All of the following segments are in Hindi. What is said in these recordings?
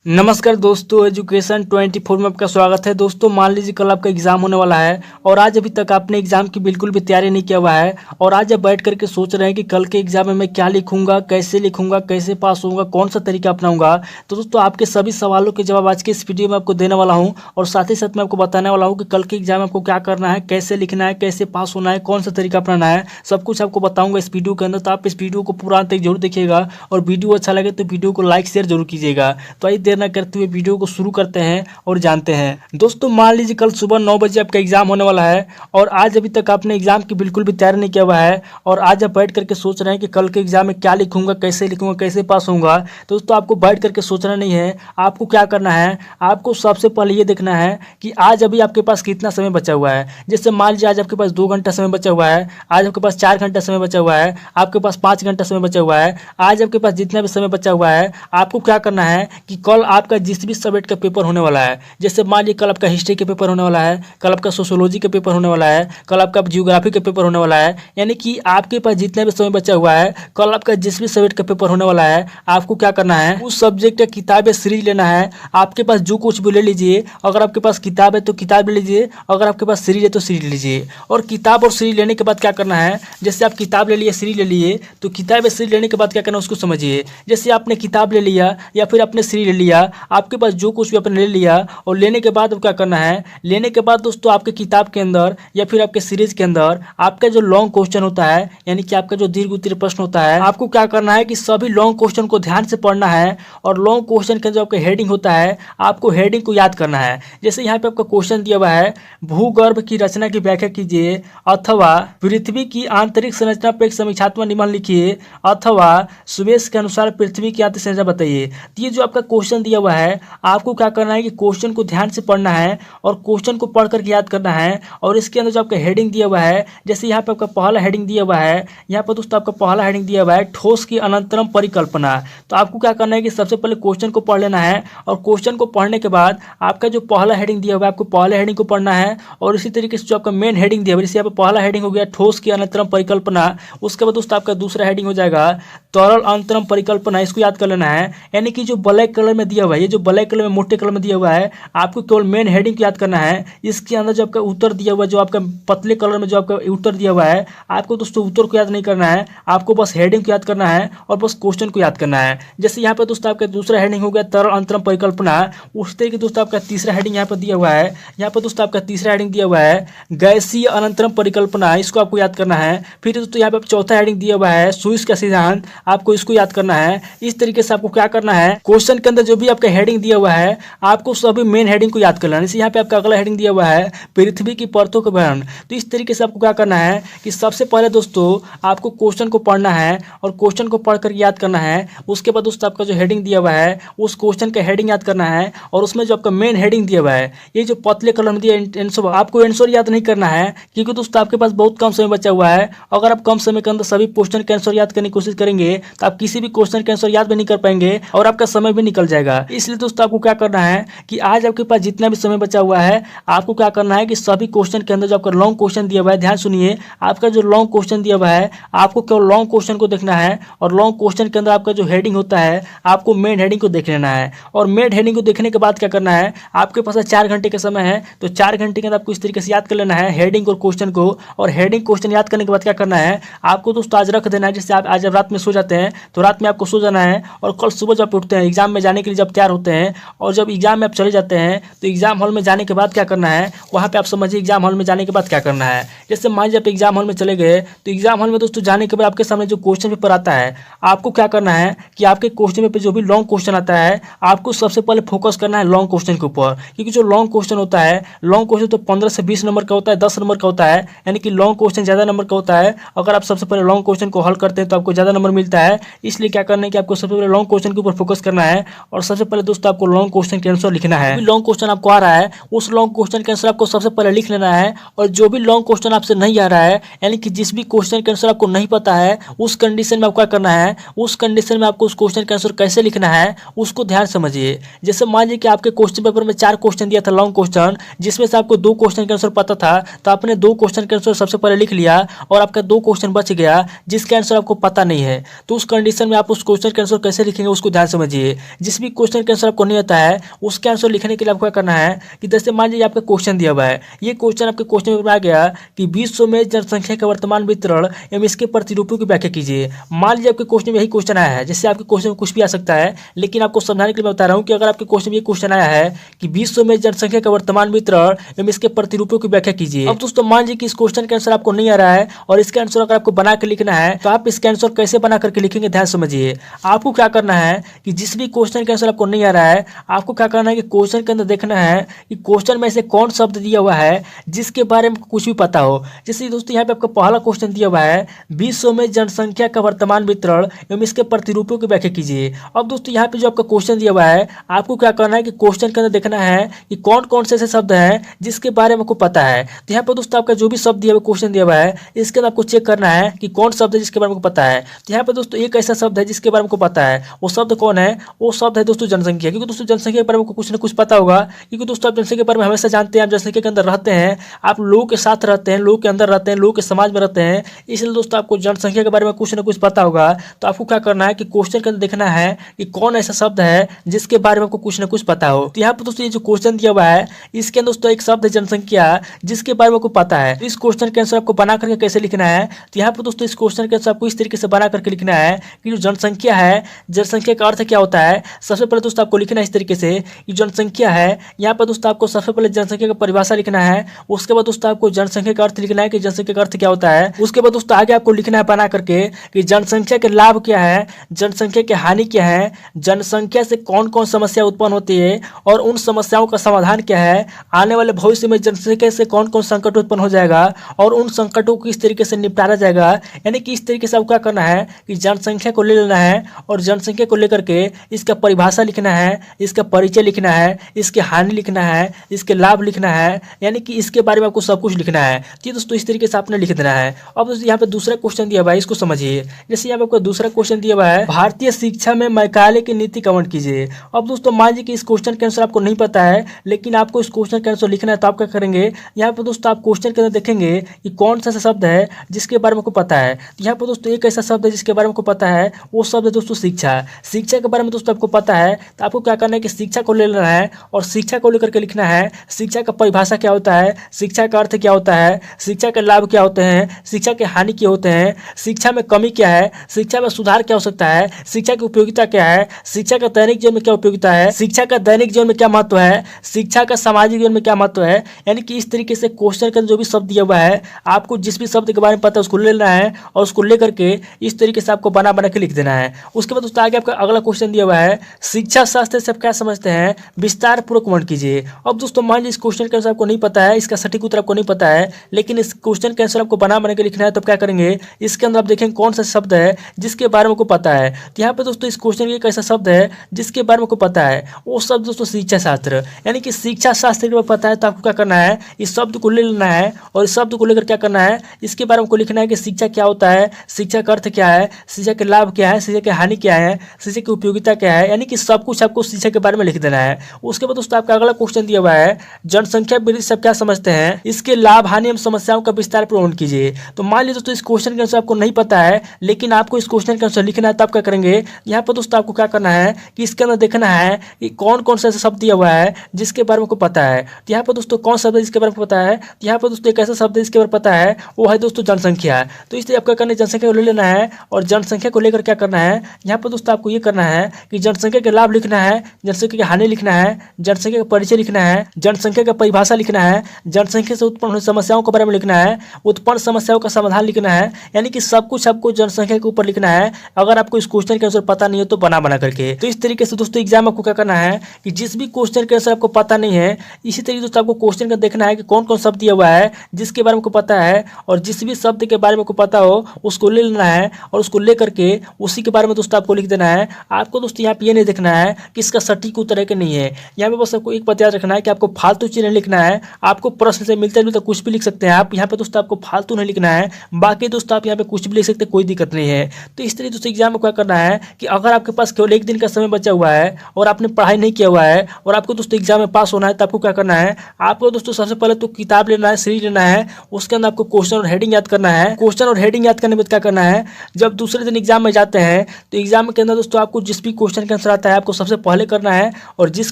नमस्कार दोस्तों, एजुकेशन 24 में आपका स्वागत है। दोस्तों, मान लीजिए कल आपका एग्जाम होने वाला है और आज अभी तक आपने एग्जाम की बिल्कुल भी तैयारी नहीं किया हुआ है और आज आप बैठ करके सोच रहे हैं कि कल के एग्जाम में मैं क्या लिखूंगा, कैसे पास होऊंगा, कौन सा तरीका अपनाऊंगा। तो दोस्तों, आपके सभी सवालों के जवाब आज के इस वीडियो में आपको देने वाला हूँ और साथ ही साथ मैं आपको बताने वाला हूँ कि कल के एग्जाम में आपको क्या करना है, कैसे लिखना है, कैसे पास होना है, कौन सा तरीका अपनाना है, सब कुछ आपको बताऊंगा इस वीडियो के अंदर। तो आप इस वीडियो को पूरा अंत तक जरूर देखिएगा और वीडियो अच्छा लगे तो वीडियो को लाइक शेयर जरूर कीजिएगा। तो आइए देर न करते हुए वीडियो को शुरू करते हैं और जानते हैं। दोस्तों, मान लीजिए कल सुबह 9 बजे आपका एग्जाम होने वाला है और आज अभी तक आपने एग्जाम की बिल्कुल भी तैयारी नहीं किया हुआ है और आज आप बैठ करके सोच रहे हैं कि कल के एग्जाम में क्या लिखूंगा, कैसे पास होऊंगा। तो दोस्तों, आपको बैठ करके सोचना नहीं है। आपको क्या करना है, आपको सबसे पहले ये देखना है कि आज अभी आपके पास कितना समय बचा हुआ है। जैसे मान लीजिए आज आपके पास 2 घंटा समय बचा हुआ है, आज आपके पास 4 घंटा समय बचा हुआ है, आपके पास 5 घंटा समय बचा हुआ है। आज आपके पास जितना भी समय बचा हुआ है, आपको क्या करना है कि कल आपका जिस भी सब्जेक्ट का पेपर होने वाला है, जैसे मान लीजिए कल आपका हिस्ट्री के पेपर होने वाला है, कल आपका सोशियोलॉजी के पेपर होने वाला है, कल आपका जियोग्राफी के पेपर होने वाला है, यानी कि आपके पास जितना भी समय बचा हुआ है, कल आपका जिस भी सब्जेक्ट का पेपर होने वाला है, आपको क्या करना है, उस सब्जेक्ट का किताब या सीरीज लेना है। आपके पास जो कुछ भी ले लीजिए। अगर आपके पास किताब है तो किताब ले लीजिए, अगर आपके पास सीरीज है तो सीरीज लीजिए। और किताब और सीरीज लेने के बाद क्या करना है, जैसे आप किताब ले लिए, सीरीज ले लिए, तो किताब या सीरीज लेने के बाद क्या करना है उसको समझिए। जैसे आपने किताब ले लिया या फिर आपने सीरीज ले लिया, आपके पास जो कुछ भी आपने ले लिया और लेने के बाद क्या करना है, लेने के बाद दोस्तों आपके किताब के अंदर या फिर आपके सीरीज के अंदर आपका जो लॉन्ग क्वेश्चन होता है, यानी कि आपका जो दीर्घ उत्तरीय प्रश्न होता है, आपको क्या करना है कि सभी लॉन्ग क्वेश्चन को ध्यान से पढ़ना है और लॉन्ग क्वेश्चन के जो आपका हेडिंग होता है, आपको हेडिंग को याद करना है। जैसे यहाँ पे आपका क्वेश्चन दिया हुआ है, भूगर्भ की रचना की व्याख्या कीजिए, अथवा पृथ्वी की आंतरिक संरचना पर एक समीक्षात्मक निबंध लिखिए, अथवा सुमेश के अनुसार पृथ्वी की आंतरिक संरचना बताइए। तो ये जो आपका क्वेश्चन दिया हुआ है, आपको क्या करना है कि क्वेश्चन को ध्यान से पढ़ना है और क्वेश्चन को पढ़ करके याद करना है। और इसके अंदर जो आपका हेडिंग दिया हुआ है, जैसे यहाँ पे आपका पहला हेडिंग दिया हुआ है, यहाँ पर दोस्तों आपका पहला हेडिंग दिया हुआ है ठोस की अनंतरम परिकल्पना। तो आपको क्या करना है कि सबसे पहले क्वेश्चन को पढ़ लेना है और क्वेश्चन को पढ़ने के बाद आपका जो पहला हेडिंग दिया हुआ है, आपको पहले हेडिंग को पढ़ना है और इसी तरीके से जो आपका मेन हेडिंग दिया हुआ है, जैसे यहाँ पे पहला हेडिंग हो गया ठोस की अनंतरम परिकल्पना, उसके बाद दोस्तों आपका दूसरा हेडिंग हो जाएगा तरल अंतरम परिकल्पना। इसको याद कर लेना है। यानी कि जो ब्लैक कलर में दिया हुआ है, ये जो ब्लैक कलर में मोटे कलर में दिया हुआ है, आपको केवल मेन हेडिंग को याद करना है। इसके अंदर जो आपका उत्तर दिया हुआ है, जो आपका पतले कलर में जो आपका उत्तर दिया हुआ है, आपको दोस्तों उत्तर को याद नहीं करना है, आपको बस हेडिंग को याद करना है और बस क्वेश्चन को याद करना है। जैसे यहाँ पे दोस्तों आपका दूसरा हेडिंग हो गया तरल अंतरम परिकल्पना, उस तरीके दोस्तों आपका तीसरा हेडिंग यहाँ पर दिया हुआ है। यहाँ पर दोस्तों आपका तीसरा हेडिंग दिया हुआ है गैसीय अनंतरम परिकल्पना, इसको आपको याद करना है। फिर दोस्तों यहाँ पे चौथा हेडिंग दिया हुआ है सुइस का सिद्धांत, आपको इसको याद करना है। इस तरीके से आपको क्या करना है, क्वेश्चन के अंदर जो भी आपका हेडिंग दिया हुआ है, आपको सभी मेन हेडिंग को याद कर लेना है। जैसे यहाँ पे आपका अगला हेडिंग दिया हुआ है पृथ्वी की परतों का वर्णन। तो इस तरीके से आपको क्या करना है कि सबसे पहले दोस्तों आपको क्वेश्चन को पढ़ना है और क्वेश्चन को पढ़ कर याद करना है। उसके बाद दोस्तों आपका जो हेडिंग दिया हुआ है, उस क्वेश्चन का हेडिंग याद करना है और उसमें जो आपका मेन हेडिंग दिया हुआ है, ये जो पतले कलर में दिया आंसर, आपको आंसर याद नहीं करना है क्योंकि दोस्तों आपके पास बहुत कम समय बचा हुआ है। अगर आप कम समय के अंदर सभी क्वेश्चन के आंसर याद करने की कोशिश करेंगे तो आप किसी भी क्वेश्चन के आंसर याद भी नहीं कर पाएंगे और आपका समय भी निकल जाएगा। इसलिए दोस्तों आपको क्या करना है कि आज आपके पास जितना भी समय बचा हुआ है, आपको क्या करना है कि सभी क्वेश्चन के अंदर जो आपका लॉन्ग क्वेश्चन दिया हुआ है, ध्यान सुनिए, आपका जो लॉन्ग क्वेश्चन दिया हुआ है, आपको केवल लॉन्ग क्वेश्चन को देखना है और लॉन्ग क्वेश्चन के अंदर आपका जो हेडिंग होता है, आपको मेन हेडिंग को देख लेना है। और मेन हेडिंग को देखने के बाद क्या करना है, आपके पास 4 घंटे का समय है, तो 4 घंटे के अंदर आपको इस तरीके से याद कर लेना है हेडिंग और क्वेश्चन को। और हेडिंग क्वेश्चन याद करने के बाद क्या करना है, आपको दोस्तों आज रख देना है। जैसे आप आज जब रात में सो जाते हैं तो रात में आपको सो जाना है और कल सुबह जब उठते हैं एग्जाम में जाने के लिए, जब तैयार होते हैं और जब एग्जाम में आप चले जाते हैं, तो एग्जाम हॉल में जाने के बाद क्या करना है, वहाँ पे आप समझिए एग्जाम हॉल में जाने के बाद क्या करना है। जैसे मान लीजिए आप एग्जाम हॉल में चले गए, तो एग्जाम हॉल में दोस्तों जाने के बाद आपके सामने जो क्वेश्चन पेपर आता है, आपको क्या करना है कि आपके क्वेश्चन पेपर जो भी लॉन्ग क्वेश्चन आता है, आपको सबसे पहले फोकस करना है लॉन्ग क्वेश्चन के ऊपर। क्योंकि जो लॉन्ग क्वेश्चन होता है, लॉन्ग क्वेश्चन तो 15 से 20 नंबर का होता है, 10 नंबर का होता है, यानी कि लॉन्ग क्वेश्चन ज़्यादा नंबर का होता है। अगर आप सबसे पहले लॉन्ग क्वेश्चन को हल करते हैं तो आपको ज़्यादा नंबर मिलता है। इसलिए क्या करना है कि आपको सबसे पहले लॉन्ग क्वेश्चन के ऊपर फोकस करना है और सबसे पहले दोस्तों आपको लॉन्ग क्वेश्चन के आंसर लिखना है। लॉन्ग क्वेश्चन आपको आ रहा है, उस लॉन्ग क्वेश्चन के आंसर आपको सबसे पहले लिख लेना है। और जो भी लॉन्ग क्वेश्चन आपसे नहीं आ रहा है, यानी कि जिस भी क्वेश्चन के आंसर आपको नहीं पता है, उस कंडीशन में आपको क्या करना है, उस कंडीशन में आपको उस क्वेश्चन का आंसर कैसे लिखना है उसको ध्यान समझिए। जैसे मान लीजिए कि आपके क्वेश्चन पेपर में 4 क्वेश्चन दिया था लॉन्ग क्वेश्चन, जिसमें से आपको 2 क्वेश्चन का आंसर पता था, तो आपने 2 क्वेश्चन का आंसर सबसे पहले लिख लिया और आपका 2 क्वेश्चन बच गया जिसका आंसर आपको पता नहीं है। तो उस कंडीशन में आप उस क्वेश्चन का आंसर कैसे लिखेंगे उसको ध्यान समझिए। जिस भी क्वेश्चन का आंसर आपको नहीं आता है उसके आंसर लिखने के लिए आपको क्या करना है कि जैसे मान लीजिए आपका क्वेश्चन दिया हुआ है, ये क्वेश्चन आपके क्वेश्चन पेपर में आ गया कि विश्व में जनसंख्या का वर्तमान वितरण एवं इसके प्रतिरूपों की व्याख्या कीजिए। मान लीजिए आपके क्वेश्चन में यही क्वेश्चन आया है, जैसे आपके क्वेश्चन में कुछ भी आ सकता है, लेकिन आपको समझाने के लिए मैं बता रहा हूँ कि अगर आपके क्वेश्चन में ये क्वेश्चन आया है कि विश्व में जनसंख्या का वर्तमान वितरण एवं इसके प्रतिरूपों की व्याख्या कीजिए। अब दोस्तों मान लीजिए कि इस क्वेश्चन का आंसर आपको नहीं आ रहा है और इसका आंसर अगर आपको बना के लिखना है तो आप इसका आंसर कैसे बना करके लिखेंगे, ध्यान समझिए। आपको क्या करना है कि जिस भी क्वेश्चन का आंसर आपको नहीं आ रहा है, आपको क्या करना है कि क्वेश्चन के अंदर देखना है कि क्वेश्चन में से कौन शब्द दिया हुआ है जिसके बारे में कुछ भी पता हो। जैसे दोस्तों यहाँ पे आपका पहला क्वेश्चन दिया हुआ है विश्व में जनसंख्या का वर्तमान वितरण एवं इसके प्रतिरूपों की व्याख्या कीजिए। अब दोस्तों यहाँ पे जो आपका क्वेश्चन दिया हुआ है, आपको क्या करना है कि क्वेश्चन के अंदर देखना है कि कौन कौन से ऐसे शब्द हैं जिसके बारे में आपको पता है। तो यहाँ पर दोस्तों आपका जो भी शब्द दिया हुआ क्वेश्चन दिया हुआ है, इसके अंदर आपको चेक करना है कि कौन शब्द है जिसके बारे में आपको पता है। तो यहाँ पर दोस्तों एक ऐसा शब्द है जिसके बारे में आपको पता है, वो शब्द कौन है? वो शब्द है दोस्तों जनसंख्या। क्योंकि दोस्तों जनसंख्या के बारे में कुछ ना कुछ पता होगा, क्योंकि दोस्तों आप जनसंख्या के बारे में हमेशा जानते हैं, आप जनसंख्या के अंदर रहते हैं, आप लोगों के साथ रहते हैं, लोगों के अंदर रहते हैं, लोगों के समाज में रहते हैं, इसलिए दोस्तों आपको जनसंख्या के बारे में कुछ ना कुछ पता होगा। तो आपको क्या करना है कि क्वेश्चन के अंदर देखना है कि कौन ऐसा शब्द है जिसके बारे में आपको कुछ ना कुछ पता हो। तो यहाँ पर दोस्तों ये जो क्वेश्चन दिया हुआ है, इसके अंदर दोस्तों एक शब्द है जनसंख्या जिसके बारे में आपको पता है। तो इस क्वेश्चन के आंसर आपको बना करके कैसे लिखना है, तो यहाँ पर दोस्तों इस क्वेश्चन के आंसर आपको इस तरीके से बना करके लिखना है कि जो जनसंख्या है, जनसंख्या का अर्थ क्या होता है। सबसे पहले दोस्तों आपको लिखना है इस तरीके से कि जनसंख्या है, यहाँ पर दोस्तों आपको सबसे पहले जनसंख्या का परिभाषा लिखना है। उसके बाद दोस्तों आपको जनसंख्या का अर्थ लिखना है कि जनसंख्या का अर्थ क्या होता है। उसके बाद दोस्तों आगे आपको लिखना है बना करके कि जनसंख्या के लाभ क्या है, जनसंख्या की हानि क्या है, जनसंख्या से कौन कौन समस्या उत्पन्न होती है और उन समस्याओं का समाधान क्या है, आने वाले भविष्य में जनसंख्या से कौन कौन संकट उत्पन्न हो जाएगा और उन संकटों को किस तरीके से निपटारा जाएगा। यानी कि इस तरीके से आपको क्या करना है कि जनसंख्या को ले लेना है और जनसंख्या को लेकर के इसका परिभाषा लिखना है, इसका परिचय लिखना है, इसके हानि लिखना है, इसके लाभ लिखना है, यानी कि इसके बारे में आपको सब कुछ लिखना है। तो दोस्तों इस तरीके से आपने लिख देना है। अब दोस्तों यहाँ पे दूसरा क्वेश्चन दिया हुआ है, इसको समझिए। जैसे यहाँ पे आपको दूसरा क्वेश्चन दिया हुआ है भारतीय शिक्षा में मैकाले की नीति का वर्णन कीजिए। अब दोस्तों मान लीजिए कि इस क्वेश्चन के आंसर आपको नहीं पता है, लेकिन आपको इस क्वेश्चन के आंसर लिखना है। तो आप क्या करेंगे, यहाँ पे दोस्तों आप क्वेश्चन के अंदर देखेंगे कि कौन सा शब्द है जिसके बारे में आपको पता है। तो यहाँ पर दोस्तों एक ऐसा शब्द है जिसके बारे में आपको पता है, वो शब्द है दोस्तों शिक्षा। शिक्षा के बारे में दोस्तों आपको पता है, तो आपको क्या करना है कि शिक्षा को ले लेना है और शिक्षा को लेकर के लिखना है शिक्षा का परिभाषा क्या होता है, शिक्षा का अर्थ क्या होता है, शिक्षा के लाभ क्या होते हैं, शिक्षा के हानि क्या होते हैं, शिक्षा में कमी क्या है, शिक्षा में सुधार क्या हो सकता है, शिक्षा की उपयोगिता क्या है, शिक्षा का दैनिक जीवन में क्या उपयोगिता है, शिक्षा का दैनिक जीवन में क्या महत्व है, शिक्षा का सामाजिक जीवन में क्या महत्व है। यानी कि इस तरीके से क्वेश्चन के अंदर जो भी शब्द दिया हुआ है, आपको जिस भी शब्द के बारे में पता है उसको ले लेना है और उसको लेकर के इस तरीके से आपको बना बना के लिख देना है। उसके बाद दोस्तों आगे आपका अगला क्वेश्चन दिया हुआ है शिक्षा शास्त्र से आप क्या समझते हैं, विस्तार पूर्वक वर्णन कीजिए। अब दोस्तों मान लीजिए इस क्वेश्चन के आंसर आपको नहीं पता है, इसका सटीक उत्तर आपको नहीं पता है, लेकिन इस क्वेश्चन के आंसर आपको बना बना के लिखना है। तो क्या करेंगे, इसके अंदर आप देखेंगे कौन सा शब्द है जिसके बारे में आपको पता है। तो यहाँ पे दोस्तों इस क्वेश्चन में एक ऐसा शब्द है जिसके बारे में आपको पता है, वो शब्द दोस्तों शिक्षा शास्त्र। यानी कि शिक्षा शास्त्र के बारे में पता है, तो आपको क्या करना है, इस शब्द को ले लेना है और इस शब्द को लेकर क्या करना है, इसके बारे में आपको लिखना है कि शिक्षा क्या होता है, शिक्षा का अर्थ क्या है, शिक्षा के लाभ क्या है, शिक्षा की हानि क्या है, शिक्षा की उपयोगिता क्या है। यानी कि सब कुछ आपको शिक्षा के बारे में लिख देना है। उसके बाद दोस्तों आपका अगला क्वेश्चन दिया हुआ है जनसंख्या वृद्धि से आप क्या समझते हैं, इसके लाभ हानि एवं समस्याओं का विस्तार पूर्वक वर्णन कीजिए। तो मान लीजिए दोस्तों इस क्वेश्चन के आंसर आपको नहीं पता है, लेकिन आपको इस क्वेश्चन के आंसर लिखना है। तब क्या करेंगे, यहाँ पर दोस्तों आपको क्या करना है कि इसके अंदर देखना है कि कौन कौन सा ऐसा शब्द दिया हुआ है जिसके बारे में आपको पता है। तो यहाँ पर दोस्तों कौन शब्द है जिसके बारे में पता है, तो यहाँ पर दोस्तों एक ऐसा शब्द है जिसके बारे में पता है, वो है दोस्तों जनसंख्या। तो इसलिए आपको क्या करना है, जनसंख्या को ले लेना है और जनसंख्या को लेकर क्या करना है, यहाँ पर दोस्तों आपको ये करना है कि जनसंख्या के लाभ लिखना है, जनसंख्या की हानि लिखना है, जनसंख्या का परिचय लिखना है, जनसंख्या का परिभाषा लिखना है, जनसंख्या से उत्पन्न हुई समस्याओं के बारे में लिखना है, उत्पन्न समस्याओं का समाधान लिखना है। यानी कि सब कुछ आपको जनसंख्या के ऊपर लिखना है। अगर आपको इस क्वेश्चन के आंसर पता नहीं है तो बना बना करके। तो इस तरीके से दोस्तों एग्जाम आपको क्या करना है कि जिस भी क्वेश्चन के आंसर आपको पता नहीं है, इसी तरीके दोस्तों आपको क्वेश्चन का देखना है कि कौन कौन शब्द दिया हुआ है जिसके बारे में आपको पता है, और जिस भी शब्द के बारे में आपको पता हो उसको ले लेना है और उसको लेकर के उसी के बारे में दोस्तों आपको लिख देना है। आपको दोस्तों यहाँ पे ये नहीं देखना है कि इसका सटीक उत्तर है कि नहीं है। यहाँ पे बस आपको एक बात याद रखना है कि आपको फालतू चीज़ नहीं लिखना है। आपको प्रश्न से मिलता जुलता कुछ भी लिख सकते हैं आप, यहाँ पे दोस्तों आपको फालतू नहीं लिखना है। बाकी दोस्तों आप यहाँ पे कुछ भी लिख सकते हैं, कोई दिक्कत नहीं है। तो इस तरीके दोस्तों एग्जाम में क्या करना है कि अगर आपके पास केवल एक दिन का समय बचा हुआ है और आपने पढ़ाई नहीं किया हुआ है और आपको दोस्तों एग्जाम में पास होना है, तो आपको क्या करना है, आपको दोस्तों सबसे पहले तो किताब लेना है, सीरीज लेना है, उसके अंदर आपको क्वेश्चन और हेडिंग याद करना है। क्वेश्चन और हेडिंग याद करने में क्या करना है, जब दूसरे दिन एग्जाम में जाते हैं तो एग्जाम के अंदर दोस्तों आपको जिस भी क्वेश्चन का आंसर आता आता है आपको सबसे पहले करना है, और जिस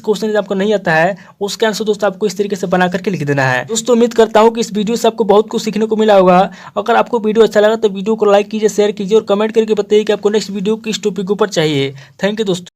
क्वेश्चन आपको नहीं आता है उसका आंसर दोस्तों आपको इस तरीके से बना करके लिख देना है। दोस्तों उम्मीद करता हूँ कि इस वीडियो से आपको बहुत कुछ सीखने को मिला होगा। अगर आपको वीडियो अच्छा लगा तो वीडियो को लाइक कीजिए, शेयर कीजिए और कमेंट करके बताइए कि आपको नेक्स्ट वीडियो किस टॉपिक के ऊपर चाहिए। थैंक यू दोस्तों।